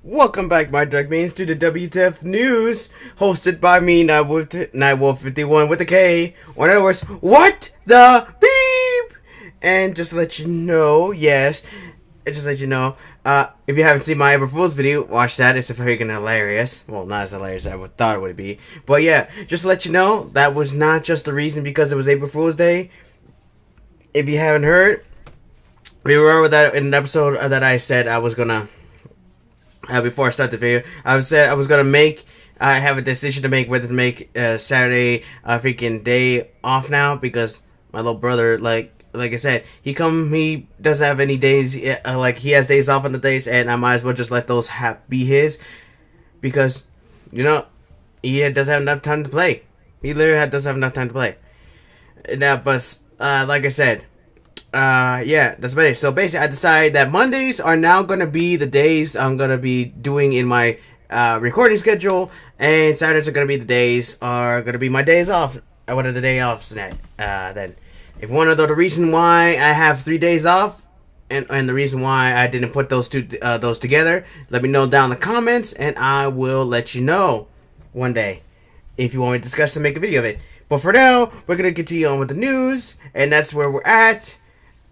Welcome back, my drag mains, to the WTF News, hosted by me, Nightwolf51 with a K, or in other words, what the beep? And just to let you know, yes, just to let you know, if you haven't seen my April Fool's video, watch that. It's freaking hilarious. Well, not as hilarious as I thought it would be. But yeah, just to let you know, that was not just the reason because it was April Fool's Day. If you haven't heard, remember that in an episode that I said I was gonna... before I start the video, I said I was gonna make. I have a decision to make whether to make Saturday a freaking day off now because my little brother, like I said, he doesn't have any days. Like he has days off on the days, and I might as well just let those be his because he doesn't have enough time to play. He literally doesn't have enough time to play. Now, but like I said. Yeah, that's about it. So basically, I decided that Mondays are now gonna be the days I'm gonna be doing in my recording schedule, and Saturdays are gonna be my days off. What are the day offs then? If you want to know the reason why I have 3 days off, and the reason why I didn't put those together, let me know down in the comments, and I will let you know one day if you want me to discuss and make a video of it. But for now, we're gonna continue on with the news, and that's where we're at.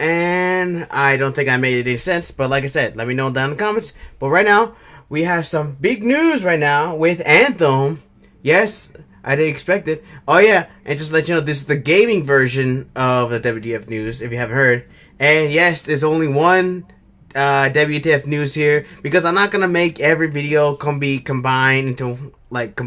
And I don't think I made any sense, but like I said, let me know down in the comments. But right now, we have some big news right now with Anthem. Yes, I didn't expect it. Oh yeah, and just to let you know, this is the gaming version of the WTF News, if you haven't heard. And yes, there's only one WTF News here, because I'm not going to make every video combined like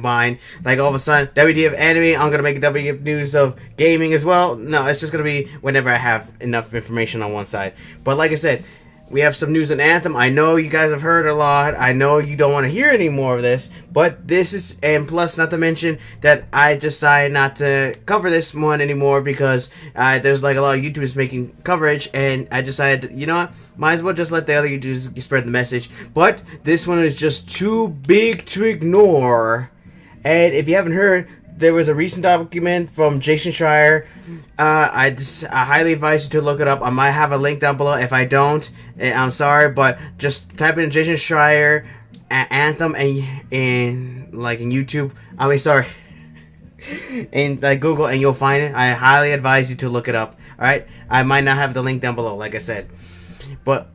all of a sudden WTF Anime, I'm going to make a WTF News of gaming as well. No, it's just going to be whenever I have enough information on one side. But like I said, we have some news on Anthem. I know you guys have heard a lot. I know you don't want to hear any more of this, but this is, and plus not to mention that I decided not to cover this one anymore because there's like a lot of YouTubers making coverage, and I decided, you know what, might as well just let the other YouTubers spread the message. But this one is just too big to ignore. And if you haven't heard, there was a recent document from Jason Schreier. I highly advise you to look it up. I might have a link down below. If I don't, I'm sorry, but just type in Jason Schreier Anthem and in YouTube. I mean, sorry, in Google, and you'll find it. I highly advise you to look it up. All right, I might not have the link down below, like I said, but.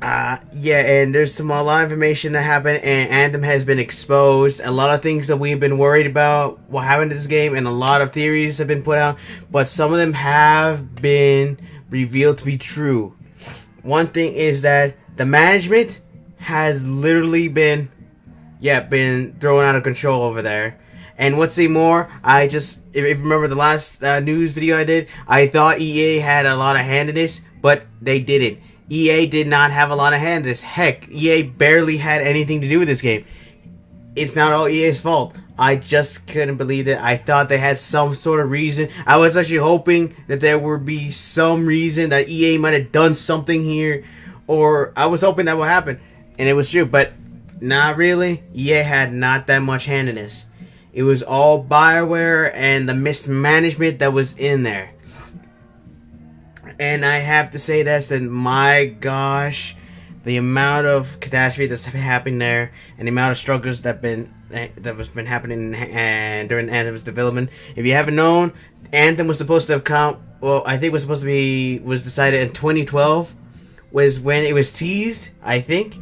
Yeah, and there's a lot of information that happened, and Anthem has been exposed. A lot of things that we've been worried about what happened to this game, and a lot of theories have been put out, but some of them have been revealed to be true. One thing is that the management has literally been thrown out of control over there. And what's say more, if you remember the last news video I did, I thought EA had a lot of hand in this, but they didn't. EA did not have a lot of hand in this. Heck, EA barely had anything to do with this game. It's not all EA's fault. I just couldn't believe it. I thought they had some sort of reason. I was actually hoping that there would be some reason that EA might have done something here. Or I was hoping that would happen. And it was true. But not really. EA had not that much hand in this. It was all BioWare and the mismanagement that was in there. And I have to say that my gosh, the amount of catastrophe that's happening there, and the amount of struggles that was been happening during Anthem's development. If you haven't known, Anthem was supposed to have come. Well, I think was decided in 2012, was when it was teased, I think.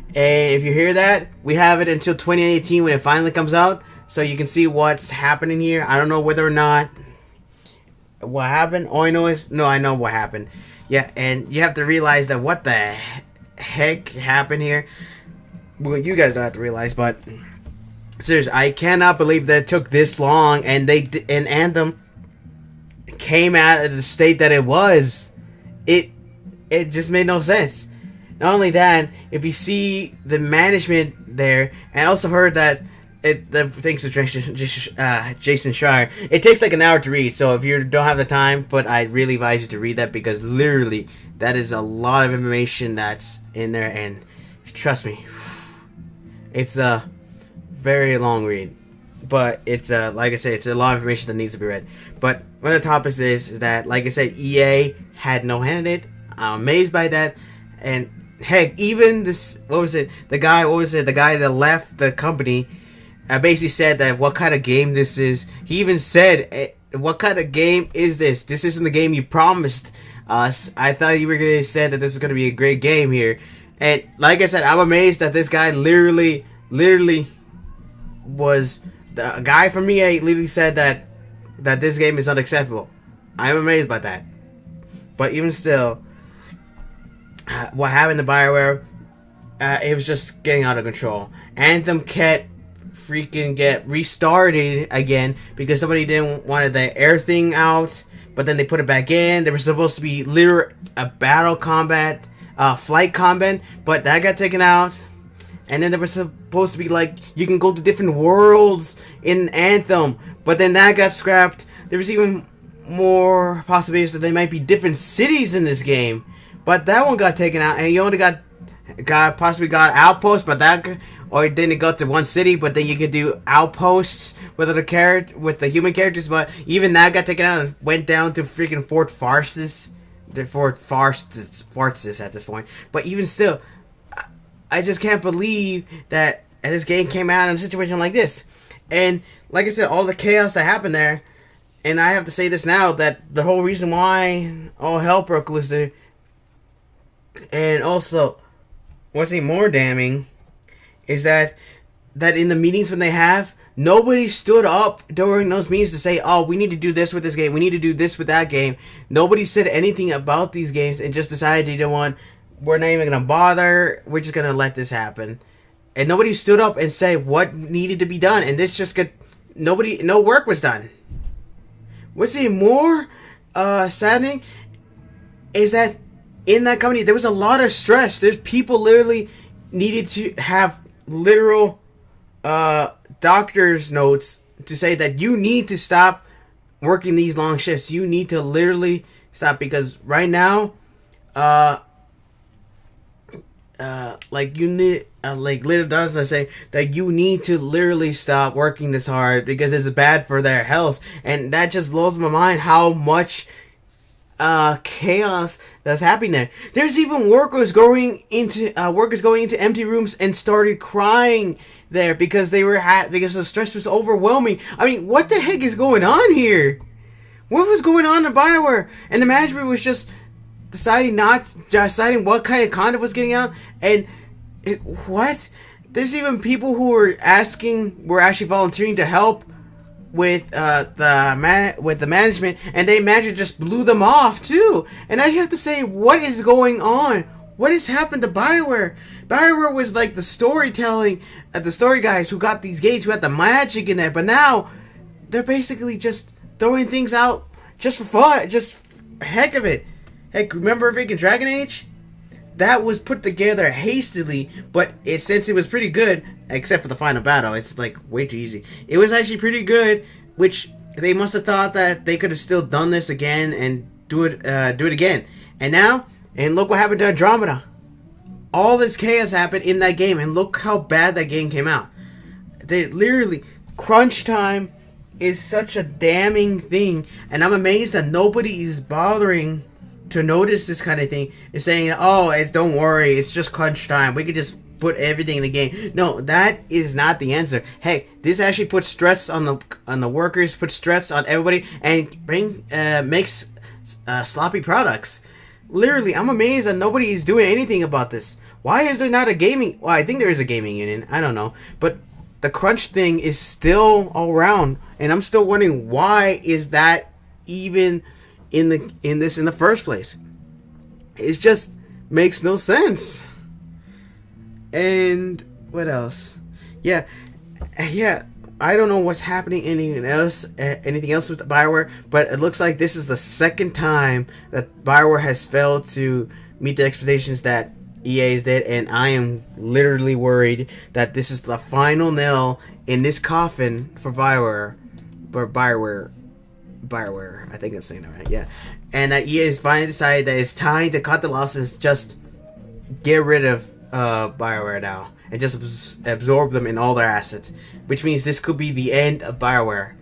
And if you hear that, we have it until 2018 when it finally comes out, so you can see what's happening here. I don't know whether or not. What happened? All I know is... No, I know what happened. Yeah, and you have to realize that what the heck happened here. Well, you guys don't have to realize, but... Seriously, I cannot believe that it took this long, and Anthem came out of the state that it was. It just made no sense. Not only that, if you see the management there, and I also heard that... Thanks to Jason Schreier, it takes like an hour to read, so if you don't have the time, but I really advise you to read that, because literally that is a lot of information that's in there, and trust me, it's a very long read, but it's like I said, it's a lot of information that needs to be read. But one of the topics is that, like I said, EA had no hand in it. I'm amazed by that, and heck, even this, what was it? The guy that left the company basically said that what kind of game this is. He even said, what kind of game is this? This isn't the game you promised us. I thought you were going to say that this is going to be a great game here. And like I said, I'm amazed that this guy literally was the guy from EA. Literally said that this game is unacceptable. I'm amazed by that. But even still, what happened to BioWare, it was just getting out of control. Anthem kept freaking get restarted again because somebody didn't want the air thing out, but then they put it back in. There was supposed to be literally a battle combat, flight combat, but that got taken out. And then there was supposed to be like you can go to different worlds in Anthem, but then that got scrapped. There was even more possibilities that there might be different cities in this game, but that one got taken out, and you only got possibly got outposts, but that, or then it got to one city, but then you could do outposts with the human characters, but even that got taken out and went down to freaking Fort Farces at this point. But even still, I just can't believe that this game came out in a situation like this. And like I said, all the chaos that happened there, and I have to say this now, that the whole reason why all hell broke loose there, and also what's even more damning is that in the meetings when they have, nobody stood up during those meetings to say, oh, we need to do this with this game, we need to do this with that game. Nobody said anything about these games and just decided we're not even going to bother, we're just going to let this happen. And nobody stood up and said what needed to be done, and this just no work was done. What's even more saddening is that in that company, there was a lot of stress. There's people literally needed to have literal doctor's notes to say that you need to stop working these long shifts. You need to literally stop, because right now, little doctors say that you need to literally stop working this hard because it's bad for their health, and that just blows my mind how much chaos that's happening there. There's even workers going into empty rooms and started crying there because because the stress was overwhelming. I mean, what the heck is going on here? What was going on in BioWare? And the management was just deciding what kind of content was getting out, and what? There's even people who were actually volunteering to help with the management, and the management just blew them off too. And I have to say, what is going on? What has happened to BioWare? BioWare was like the storytelling, the story guys who got these games, who had the magic in there, but now they're basically just throwing things out just for fun, just heck of it. Heck, remember freaking Dragon Age? That was put together hastily, but since it was pretty good, except for the final battle, it's like way too easy. It was actually pretty good, which they must have thought that they could have still done this again and do it again. And look what happened to Andromeda. All this chaos happened in that game, and look how bad that game came out. They literally, crunch time is such a damning thing, and I'm amazed that nobody is bothering to notice this kind of thing. Is saying, oh, don't worry, it's just crunch time, we could just put everything in the game. No, that is not the answer. Hey, this actually puts stress on the workers, puts stress on everybody, and makes sloppy products. Literally, I'm amazed that nobody is doing anything about this. Why is there not a gaming? Well, I think there is a gaming union, I don't know, but the crunch thing is still all around, and I'm still wondering, why is that even in the first place? It just makes no sense. And what else? Yeah, I don't know what's happening. Anything else with BioWare? But it looks like this is the second time that BioWare has failed to meet the expectations that EA's did, and I am literally worried that this is the final nail in this coffin for BioWare. BioWare, I think I'm saying that right, yeah. And that EA has finally decided that it's time to cut the losses, just get rid of BioWare now, and just absorb them in all their assets, which means this could be the end of BioWare.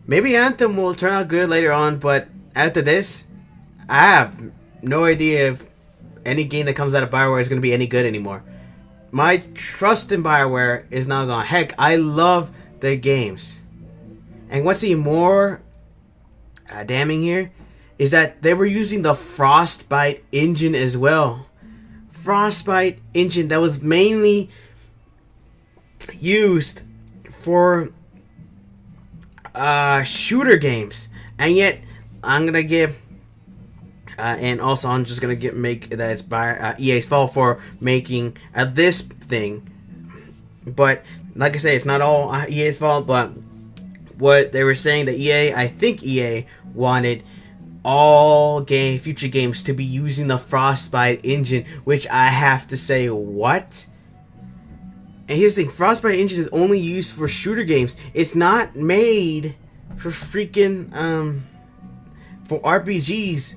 Maybe Anthem will turn out good later on, but after this, I have no idea any game that comes out of BioWare is going to be any good anymore. My trust in BioWare is now gone. Heck, I love the games. And what's even more damning here is that they were using the Frostbite engine as well. Frostbite engine that was mainly used for shooter games, and yet I'm gonna give and also I'm just gonna make that it's by EA's fault for making this thing. But like I say, it's not all EA's fault. But what they were saying that I think EA wanted all future games to be using the Frostbite engine, which I have to say, what? And here's the thing, Frostbite engine is only used for shooter games. It's not made for freaking for RPGs.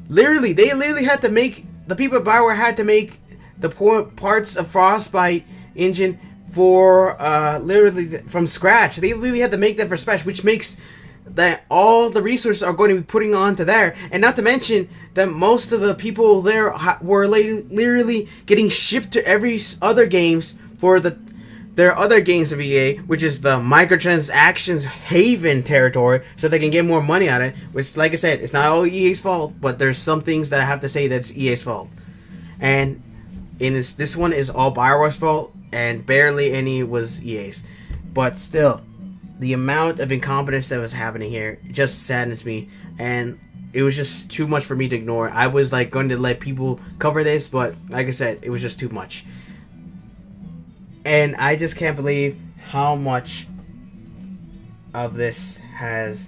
Literally, they literally had to make, the people at BioWare had to make the parts of Frostbite engine for literally from scratch. They literally had to make that from scratch, which makes that all the resources are going to be putting onto there. And not to mention that most of the people there were literally getting shipped to every other games for their other games of EA, which is the microtransactions haven territory, so they can get more money out of it. Which, like I said, it's not all EA's fault, but there's some things that I have to say that's EA's fault. And this one is all BioWare's fault, and barely any was EA's. But still, the amount of incompetence that was happening here just saddens me, and it was just too much for me to ignore. I was like going to let people cover this, but like I said, it was just too much. And I just can't believe how much of this has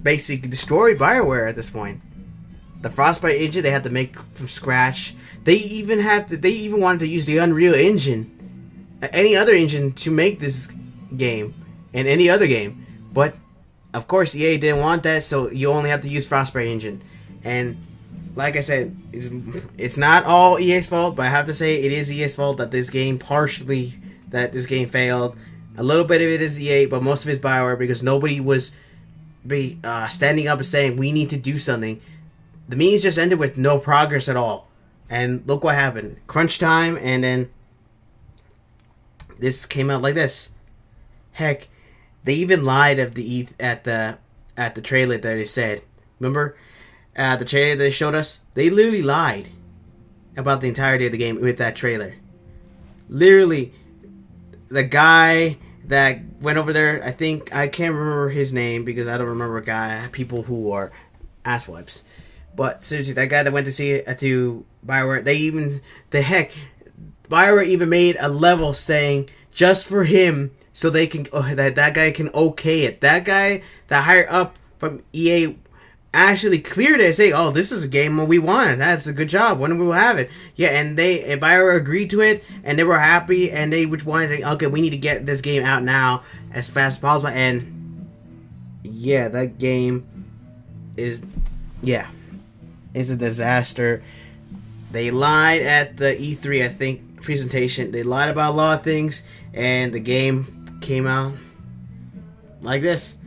basically destroyed BioWare at this point. The Frostbite engine they had to make from scratch. They even wanted to use the Unreal Engine, any other engine, to make this game and any other game. But of course EA didn't want that, so you only have to use Frostbite engine. And like I said, it's not all EA's fault, but I have to say it is EA's fault that this game failed. A little bit of it is EA, but most of it is BioWare, because nobody was standing up and saying we need to do something. The meetings just ended with no progress at all. And look what happened. Crunch time, and then this came out like this. Heck, they even lied at the trailer that they said. Remember? The trailer they showed us, they literally lied about the entirety of the game with that trailer. Literally, the guy that went over there, I can't remember his name because I don't remember people who are asswipes. But seriously, that guy that went to see it to BioWare, BioWare even made a level saying just for him, so they can that guy can okay it. That guy, the higher up from EA, actually cleared it, saying, "Oh, this is a game we want. That's a good job. When we will have it." Yeah, and BioWare agreed to it, and they were happy, and they wanted to, okay, we need to get this game out now as fast as possible. And yeah, that game is it's a disaster. They lied at the E3, I think, presentation. They lied about a lot of things, and the game came out like this.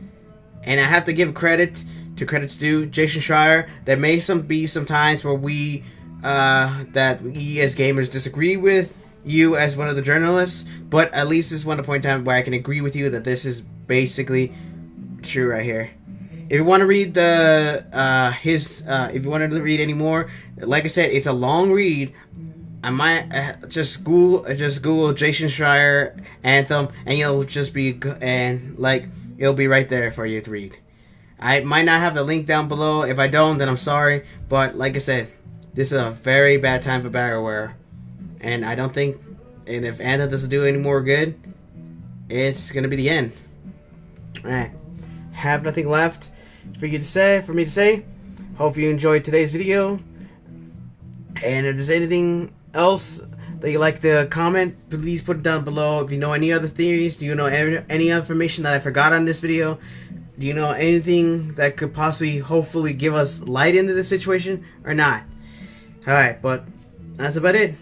And I have to give credit to credit's due, Jason Schreier. There may be some times where we as gamers disagree with you as one of the journalists, but at least this is one point in time where I can agree with you that this is basically true right here. If you want to read if you want to read any more, like I said, it's a long read. I might just Google Jason Schreier Anthem, and it'll be right there for you to read. I might not have the link down below. If I don't, then I'm sorry. But like I said, this is a very bad time for BioWare, and I don't think, and if Anthem doesn't do any more good, it's gonna be the end. All right, have nothing left for me to say. Hope you enjoyed today's video, and if there's anything else that you'd like to comment, please put it down below. If you know any other theories, do you know any information that I forgot on this video? Do you know anything that could possibly, hopefully, give us light into this situation or not? Alright, but that's about it.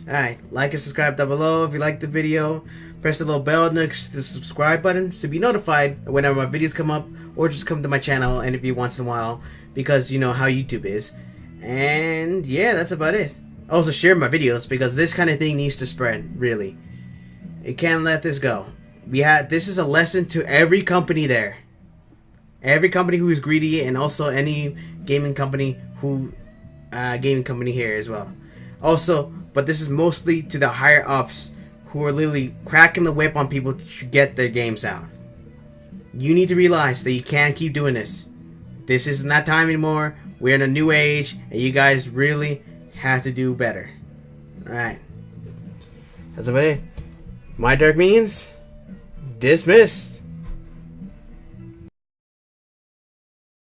Alright, like and subscribe down below if you liked the video. Press the little bell next to the subscribe button to be notified whenever my videos come up, or just come to my channel and if you once in a while, because you know how YouTube is. And yeah, that's about it. Also share my videos because this kind of thing needs to spread, really. You can't let this go. This is a lesson to every company there. Every company who is greedy, and also any gaming company here as well. Also, but this is mostly to the higher ups who are literally cracking the whip on people to get their games out. You need to realize that you can't keep doing this. This isn't that time anymore. We're in a new age, and you guys really have to do better. Alright. That's about it. My Dark Means dismissed.